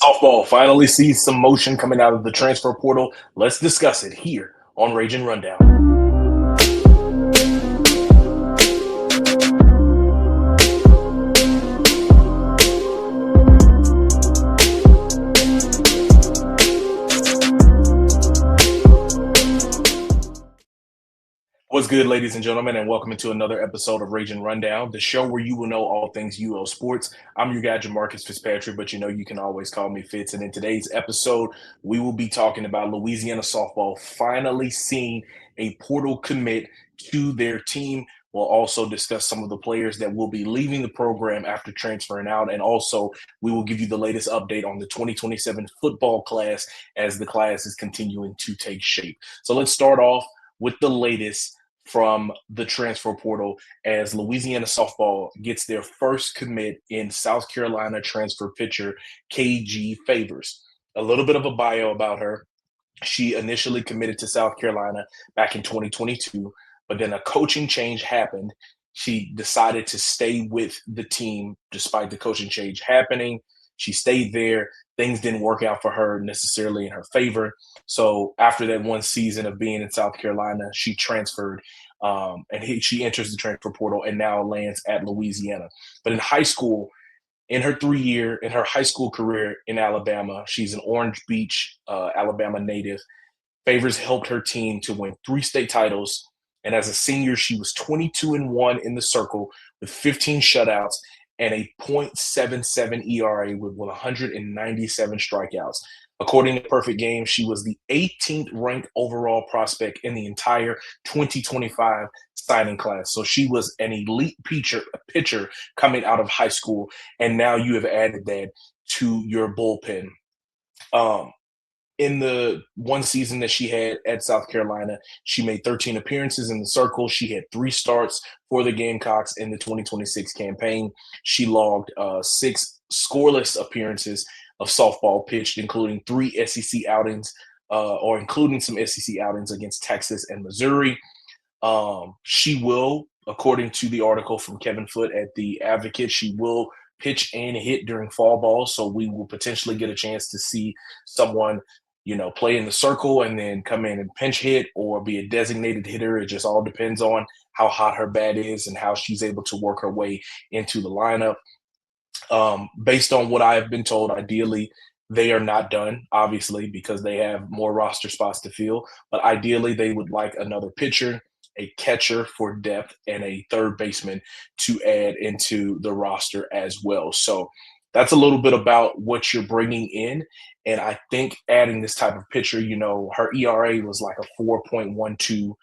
Softball finally sees some motion coming out of the transfer portal. Let's discuss it here on Ragin Rundown. What's good, ladies and gentlemen, and welcome into another episode of Ragin Rundown, the show where you will know all things UL sports. I'm your guy, Jamarcus Fitzpatrick, but you can always call me Fitz. And in today's episode, we will be talking about Louisiana Softball finally seeing a portal commit to their team. We'll also discuss some of the players that will be leaving the program after transferring out. And also, we will give you the latest update on the 2027 football class as the class is continuing to take shape. So let's start off with the latest from the transfer portal as Louisiana Softball gets their first commit in South Carolina transfer pitcher KG Favors. A little bit of a bio about her. She initially committed to South Carolina back in 2022, but then a coaching change happened. She decided to stay with the team despite the coaching change happening. She stayed there. Things didn't work out for her necessarily in her favor. So after that one season of being in South Carolina, she transferred she enters the transfer portal and now lands at Louisiana. But in high school, in her high school career in Alabama, she's an Orange Beach, Alabama native. Favors helped her team to win 3 state titles. And as a senior, she was 22-1 in the circle with 15 shutouts and a .77 ERA with 197 strikeouts. According to Perfect Game, she was the 18th ranked overall prospect in the entire 2025 signing class. So she was an elite pitcher coming out of high school, and now you have added that to your bullpen. In the one season that she had at South Carolina, she made 13 appearances in the circle. She had 3 starts for the Gamecocks in the 2026 campaign. She logged 6 scoreless appearances of softball pitched, including 3 SEC outings, including some SEC outings against Texas and Missouri. She will, according to the article from Kevin Foote at The Advocate, she will pitch and hit during fall ball. So we will potentially get a chance to see someone play in the circle and then come in and pinch hit or be a designated hitter. It just all depends on how hot her bat is and how she's able to work her way into the lineup. Based on what I have been told, ideally, they are not done, obviously, because they have more roster spots to fill. But ideally, they would like another pitcher, a catcher for depth, and a third baseman to add into the roster as well. So that's a little bit about what you're bringing in. And I think adding this type of pitcher, her ERA was like a 4.12.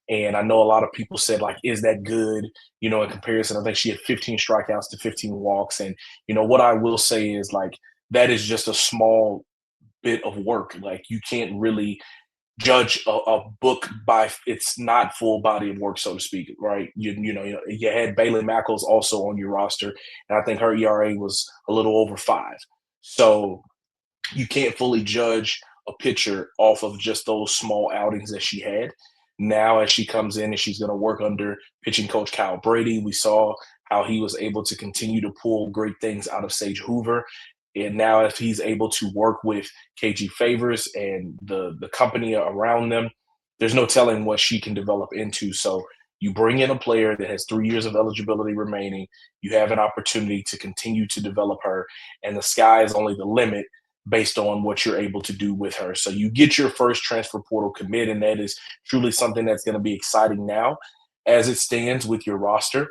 And I know a lot of people said, like, is that good? In comparison, I think she had 15 strikeouts to 15 walks. And, what I will say is, like, that is just a small bit of work. Like, you can't really judge a book by its not full body of work, so to speak, right? You had Bailey Mackles also on your roster, and I think her ERA was a little over 5. So you can't fully judge a pitcher off of just those small outings that she had. Now, as she comes in and she's going to work under pitching coach Kyle Brady, we saw how he was able to continue to pull great things out of Sage Hoover. And now if he's able to work with KG Favors and the company around them, there's no telling what she can develop into. So you bring in a player that has 3 years of eligibility remaining. You have an opportunity to continue to develop her, and the sky is only the limit based on what you're able to do with her. So you get your first transfer portal commit, and that is truly something that's going to be exciting now as it stands with your roster.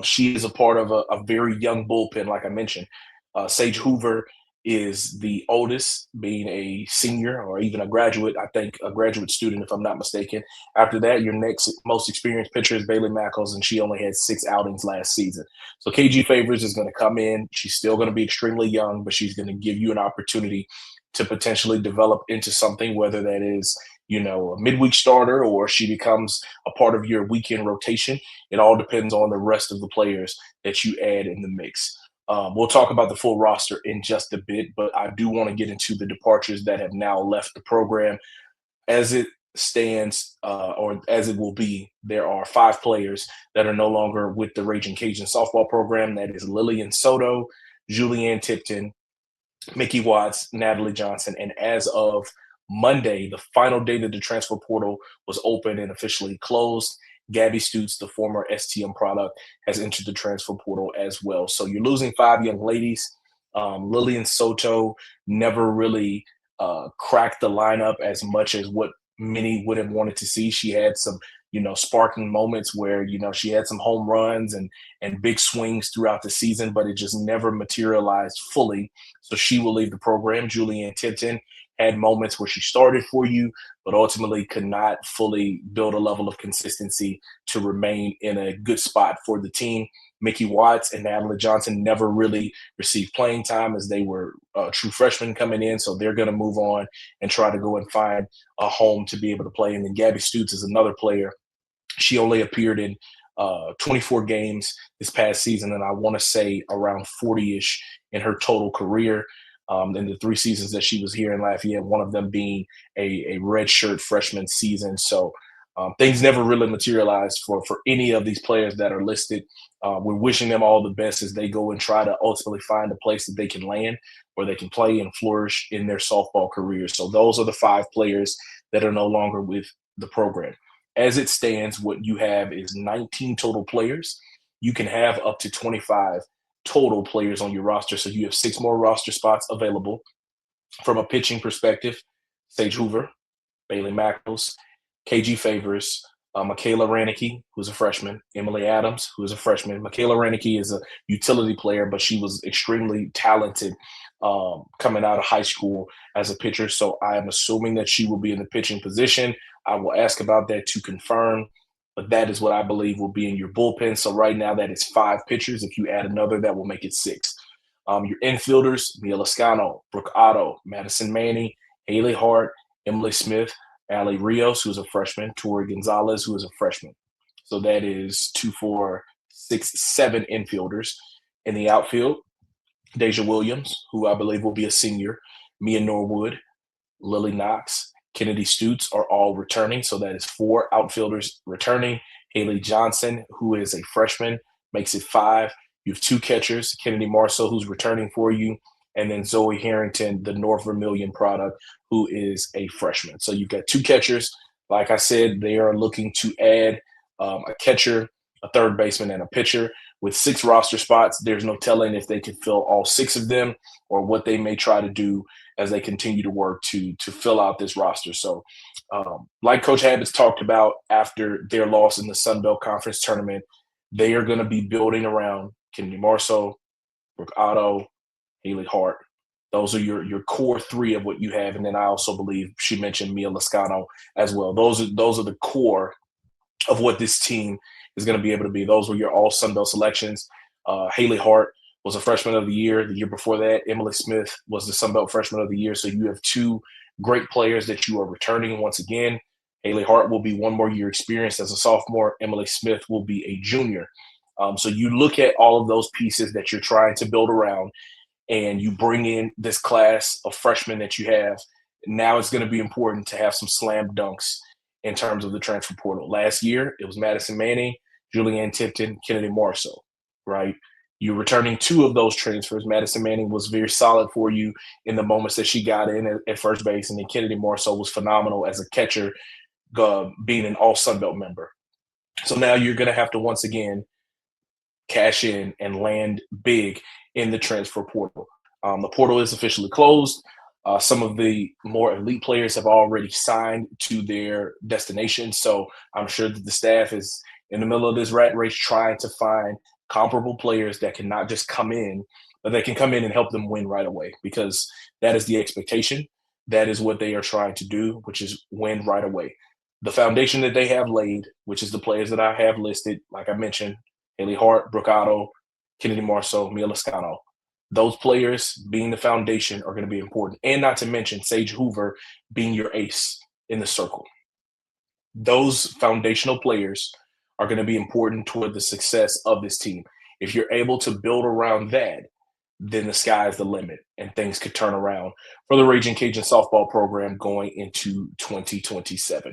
She is a part of a very young bullpen, like I mentioned. Sage Hoover is the oldest, being a senior or even a graduate, I think a graduate student, if I'm not mistaken. After that, your next most experienced pitcher is Bailey Mackles, and she only had 6 outings last season. So KG Favors is going to come in. She's still going to be extremely young, but she's going to give you an opportunity to potentially develop into something, whether that is, a midweek starter or she becomes a part of your weekend rotation. It all depends on the rest of the players that you add in the mix. We'll talk about the full roster in just a bit, but I do want to get into the departures that have now left the program. As it stands, or as it will be, there are 5 players that are no longer with the Ragin Cajuns softball program. That is Lillian Soto, Julianne Tipton, Mickey Watts, Natalie Johnson, and as of Monday, the final day that the transfer portal was open and officially closed, Gabby Stutes, the former STM product, has entered the transfer portal as well. So you're losing 5 young ladies. Lillian Soto never really cracked the lineup as much as what many would have wanted to see. She had some, sparking moments where, she had some home runs and big swings throughout the season, but it just never materialized fully. So she will leave the program. Julianne Tipton had moments where she started for you, but ultimately could not fully build a level of consistency to remain in a good spot for the team. Mickey Watts and Natalie Johnson never really received playing time as they were true freshmen coming in. So they're going to move on and try to go and find a home to be able to play. And then Gabby Stutes is another player. She only appeared in 24 games this past season, and I want to say around 40-ish in her total career. In the 3 seasons that she was here in Lafayette, one of them being a redshirt freshman season. So things never really materialized for any of these players that are listed. We're wishing them all the best as they go and try to ultimately find a place that they can land, where they can play and flourish in their softball careers. So those are the 5 players that are no longer with the program. As it stands, what you have is 19 total players. You can have up to 25 total players on your roster. So you have 6 more roster spots available. From a pitching perspective, Sage Hoover, Bailey Mackles, KG Favors, Michaela Ranicky, who's a freshman, Emily Adams, who is a freshman. Michaela Ranicky is a utility player, but she was extremely talented coming out of high school as a pitcher. So I am assuming that she will be in the pitching position. I will ask about that to confirm, but that is what I believe will be in your bullpen. So right now that is 5 pitchers. If you add another, that will make it 6. Your infielders, Mia Lascano, Brooke Otto, Madison Manning, Haley Hart, Emily Smith, Allie Rios, who is a freshman, Tori Gonzalez, who is a freshman. So that is 2, 4, 6, 7 infielders. In the outfield, Deja Williams, who I believe will be a senior, Mia Norwood, Lily Knox, Kennedy Stutes are all returning. So that is 4 outfielders returning. Haley Johnson, who is a freshman, makes it 5. You have 2 catchers, Kennedy Marceau, who's returning for you, and then Zoe Harrington, the North Vermilion product, who is a freshman. So you've got 2 catchers. Like I said, they are looking to add a catcher, a third baseman, and a pitcher. With 6 roster spots, there's no telling if they can fill all 6 of them or what they may try to do as they continue to work to fill out this roster. So like Coach Habetz talked about after their loss in the Sun Belt Conference tournament, they are going to be building around Kennedy Marceau, Brooke Otto, Haley Hart. Those are your core 3 of what you have. And then I also believe she mentioned Mia Lascano as well. Those are the core of what this team is going to be able to be. Those were your all Sun Belt selections. Haley Hart was a freshman of the year. The year before that, Emily Smith was the Sun Belt freshman of the year. So you have 2 great players that you are returning once again. Haley Hart will be 1 more year experienced as a sophomore. Emily Smith will be a junior. So you look at all of those pieces that you're trying to build around, and you bring in this class of freshmen that you have. Now it's going to be important to have some slam dunks in terms of the transfer portal. Last year, it was Madison Manning, Julianne Tipton, Kennedy Marceau, right? You're returning 2 of those transfers. Madison Manning was very solid for you in the moments that she got in at first base, and then Kennedy Marceau was phenomenal as a catcher, being an all Sun Belt member. So now you're going to have to once again cash in and land big in the transfer portal. The portal is officially closed. Some of the more elite players have already signed to their destination. So I'm sure that the staff is in the middle of this rat race trying to find comparable players that can not just come in, but they can come in and help them win right away, because that is the expectation. That is what they are trying to do, which is win right away. The foundation that they have laid, which is the players that I have listed, like I mentioned, Haley Hart, Brooke Otto, Kennedy Marceau, Mia Lascano. Those players being the foundation are going to be important. And not to mention Sage Hoover being your ace in the circle. Those foundational players are going to be important toward the success of this team. If you're able to build around that, then the sky is the limit and things could turn around for the Ragin Cajuns softball program going into 2027.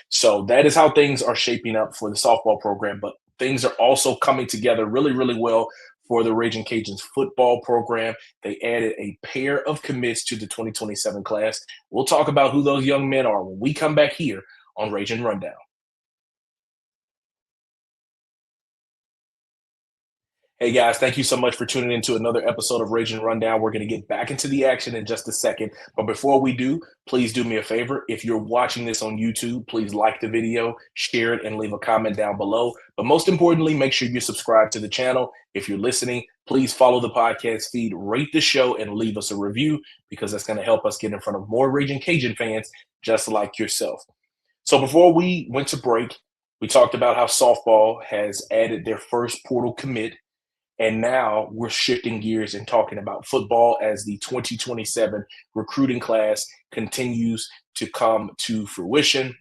So that is how things are shaping up for the softball program, but things are also coming together really, really well for the Ragin Cajuns football program. They added a pair of commits to the 2027 class. We'll talk about who those young men are when we come back here on Ragin Rundown. Hey guys, thank you so much for tuning into another episode of Ragin Rundown. We're going to get back into the action in just a second. But before we do, please do me a favor. If you're watching this on YouTube, please like the video, share it, and leave a comment down below. But most importantly, make sure you subscribe to the channel. If you're listening, please follow the podcast feed, rate the show, and leave us a review because that's going to help us get in front of more Ragin Cajun fans just like yourself. So before we went to break, we talked about how softball has added their first portal commit. And now we're shifting gears and talking about football as the 2027 recruiting class continues to come to fruition.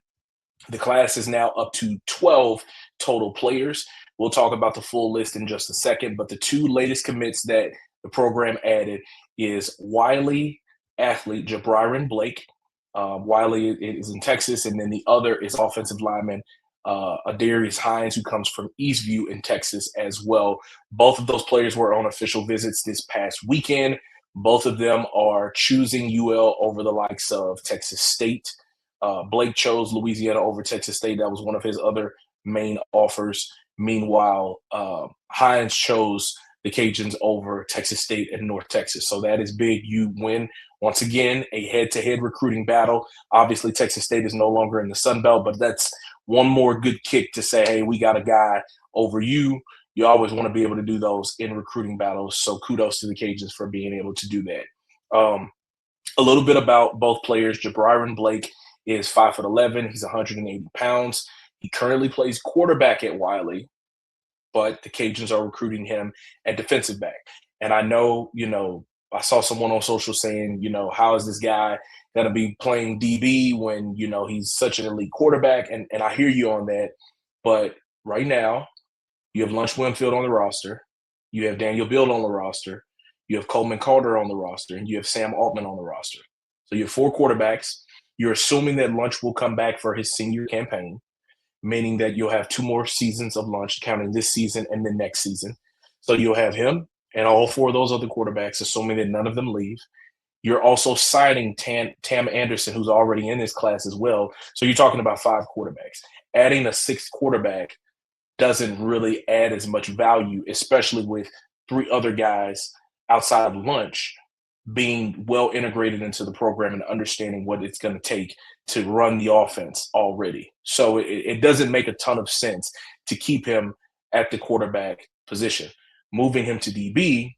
The class is now up to 12 total players. We'll talk about the full list in just a second, but the two latest commits that the program added is Wiley athlete Jabriron Blake. Wiley is in Texas, and then the other is offensive lineman Adarius Hines, who comes from Eastview in Texas as well. Both of those players were on official visits this past weekend. Both of them are choosing UL over the likes of Texas State. Blake chose Louisiana over Texas State. That was one of his other main offers. Meanwhile, Hines chose the Cajuns over Texas State and North Texas. So that is big. You win, once again, a head-to-head recruiting battle. Obviously, Texas State is no longer in the Sun Belt, but that's one more good kick to say, hey, we got a guy over you. You always want to be able to do those in recruiting battles. So kudos to the Cajuns for being able to do that. A little bit about both players. Jabriron Blake is 5'11". He's 180 pounds. He currently plays quarterback at Wiley, but the Cajuns are recruiting him at defensive back. And I know, I saw someone on social saying, how is this guy going to be playing DB when, he's such an elite quarterback? And I hear you on that. But right now, you have Lunch Winfield on the roster. You have Daniel Bill on the roster. You have Coleman Carter on the roster. And you have Sam Altman on the roster. So you have 4 quarterbacks. You're assuming that Lunch will come back for his senior campaign, meaning that you'll have 2 more seasons of Lunch, counting this season and the next season. So you'll have him and all 4 of those other quarterbacks, assuming that none of them leave. You're also signing Tam Anderson, who's already in this class as well. So you're talking about 5 quarterbacks. Adding a 6th quarterback doesn't really add as much value, especially with 3 other guys outside of Lunch being well integrated into the program and understanding what it's going to take to run the offense already. So it doesn't make a ton of sense to keep him at the quarterback position. Moving him to DB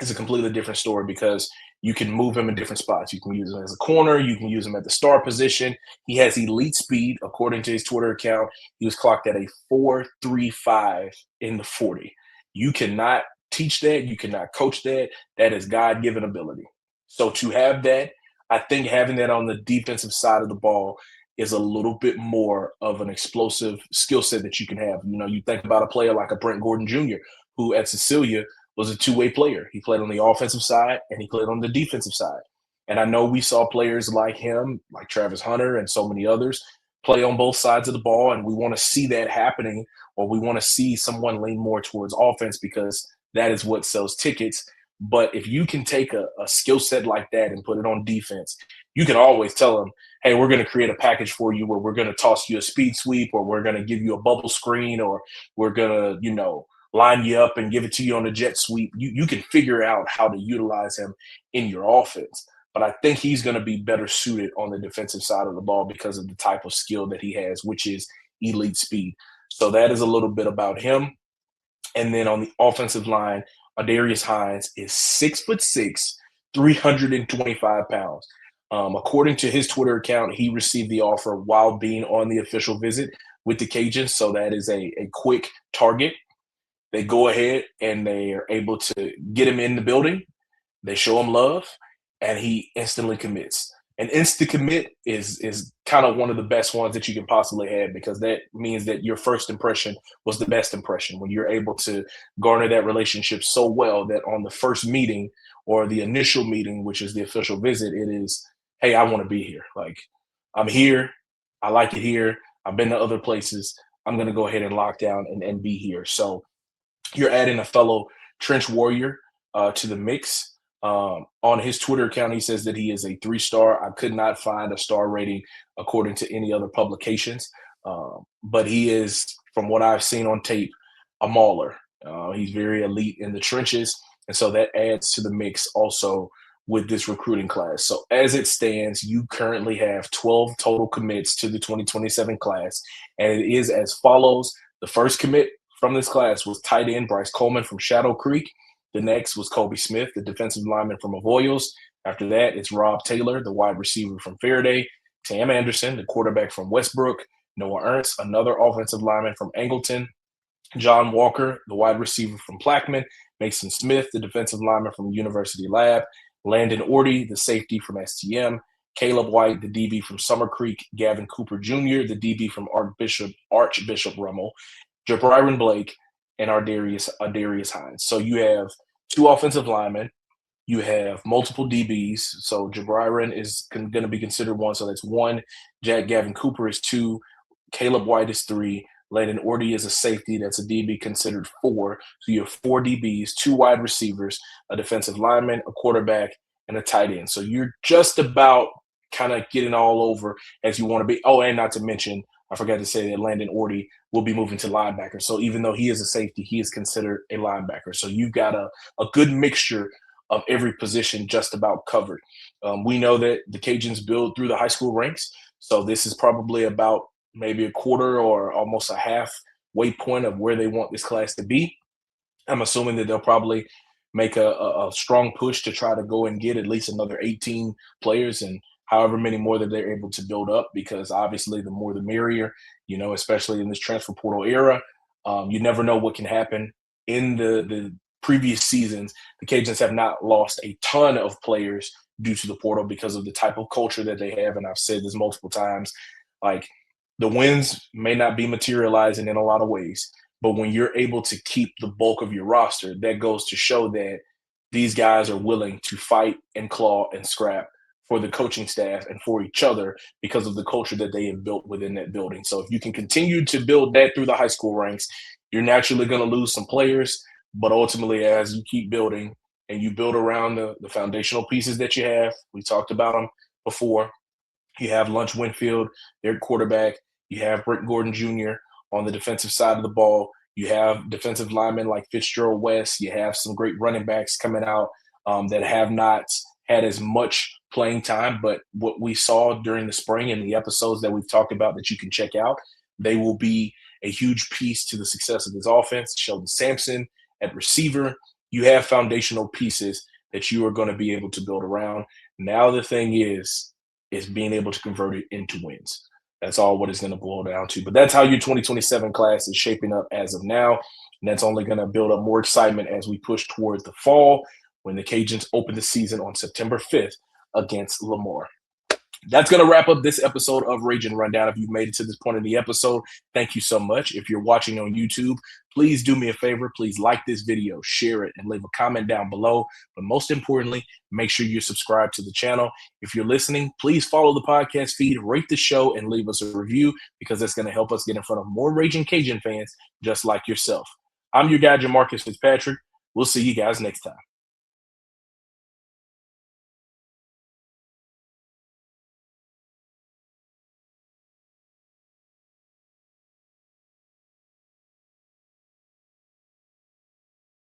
is a completely different story because you can move him in different spots. You can use him as a corner. You can use him at the star position. He has elite speed. According to his Twitter account, he was clocked at a 4.35 in the 40. You cannot teach that. You cannot coach that. That is God-given ability. So to have that, I think having that on the defensive side of the ball is a little bit more of an explosive skill set that you can have. You think about a player like a Brent Gordon Jr., who at Cecilia was a two-way player. He played on the offensive side and he played on the defensive side. And I know we saw players like him, like Travis Hunter and so many others, play on both sides of the ball, and we want to see that happening, or we want to see someone lean more towards offense because that is what sells tickets. But if you can take a skill set like that and put it on defense, you can always tell them, hey, we're going to create a package for you where we're going to toss you a speed sweep, or we're going to give you a bubble screen, or we're going to, line you up and give it to you on a jet sweep. You can figure out how to utilize him in your offense. But I think he's going to be better suited on the defensive side of the ball because of the type of skill that he has, which is elite speed. So that is a little bit about him. And then on the offensive line, Adarius Hines is 6'6", 325 pounds. According to his Twitter account, he received the offer while being on the official visit with the Cajuns. So that is a quick target. They go ahead and they are able to get him in the building. They show him love, and he instantly commits. An instant commit is kind of one of the best ones that you can possibly have, because that means that your first impression was the best impression. When you're able to garner that relationship so well that on the first meeting or the initial meeting, which is the official visit, it is, hey, I want to be here. Like, I'm here. I like it here. I've been to other places. I'm going to go ahead and lock down and be here. So you're adding a fellow Trench Warrior to the mix. On his Twitter account, he says that he is a 3-star. I could not find a star rating according to any other publications, but he is, from what I've seen on tape, a mauler. He's very elite in the trenches, and so that adds to the mix also with this recruiting class. So as it stands, you currently have 12 total commits to the 2027 class, and it is as follows. The first commit from this class was tight end Bryce Coleman from Shadow Creek. The next was Kobe Smith, the defensive lineman from Avoyelles. After that, it's Rob Taylor, the wide receiver from Faraday. Tam Anderson, the quarterback from Westbrook. Noah Ernst, another offensive lineman from Angleton. John Walker, the wide receiver from Plaquemine. Mason Smith, the defensive lineman from University Lab. Landon Orty, the safety from STM. Caleb White, the DB from Summer Creek. Gavin Cooper Jr., the DB from Archbishop Rummel. Jabriron Blake, and Ardarius Hines. So you have 2 offensive linemen. You have multiple DBs. So Jabriron is going to be considered 1. So that's 1. Gavin Cooper is 2. Caleb White is 3. Landon Orty is a safety. That's a DB considered 4. So you have 4 DBs, 2 wide receivers, a defensive lineman, a quarterback, and a tight end. So you're just about kind of getting all over as you want to be. Oh, and not to mention, I forgot to say that Landon Orty will be moving to linebacker. So even though he is a safety, he is considered a linebacker. So you've got a good mixture of every position just about covered. We know that the Cajuns build through the high school ranks. So this is probably about maybe a quarter or almost a halfway point of where they want this class to be. I'm assuming that they'll probably make a strong push to try to go and get at least another 18 players and however many more that they're able to build up, because obviously the more the merrier, especially in this transfer portal era. You never know what can happen. In the previous seasons, the Cajuns have not lost a ton of players due to the portal because of the type of culture that they have. And I've said this multiple times, like, the wins may not be materializing in a lot of ways, but when you're able to keep the bulk of your roster, that goes to show that these guys are willing to fight and claw and scrap for the coaching staff and for each other because of the culture that they have built within that building. So if you can continue to build that through the high school ranks, you're naturally going to lose some players, but ultimately as you keep building and you build around the foundational pieces that you have, we talked about them before. You have Lunch Winfield, their quarterback. You have Brent Gordon Jr. on the defensive side of the ball. You have defensive linemen like Fitzgerald West. You have some great running backs coming out that have not had as much playing time, but what we saw during the spring and the episodes that we've talked about that you can check out, they will be a huge piece to the success of this offense. Sheldon Sampson at receiver. You have foundational pieces that you are going to be able to build around. Now the thing is being able to convert it into wins. That's all what it's going to boil down to. But that's how your 2027 class is shaping up as of now. And that's only going to build up more excitement as we push toward the fall when the Cajuns open the season on September 5th against Lamar. That's going to wrap up this episode of Ragin Rundown. If you've made it to this point in the episode, thank you so much. If you're watching on YouTube, please do me a favor. Please like this video, share it, and leave a comment down below. But most importantly, make sure you're subscribed to the channel. If you're listening, please follow the podcast feed, rate the show, and leave us a review because that's going to help us get in front of more Ragin Cajun fans just like yourself. I'm your guy, Jamarcus Fitzpatrick. We'll see you guys next time.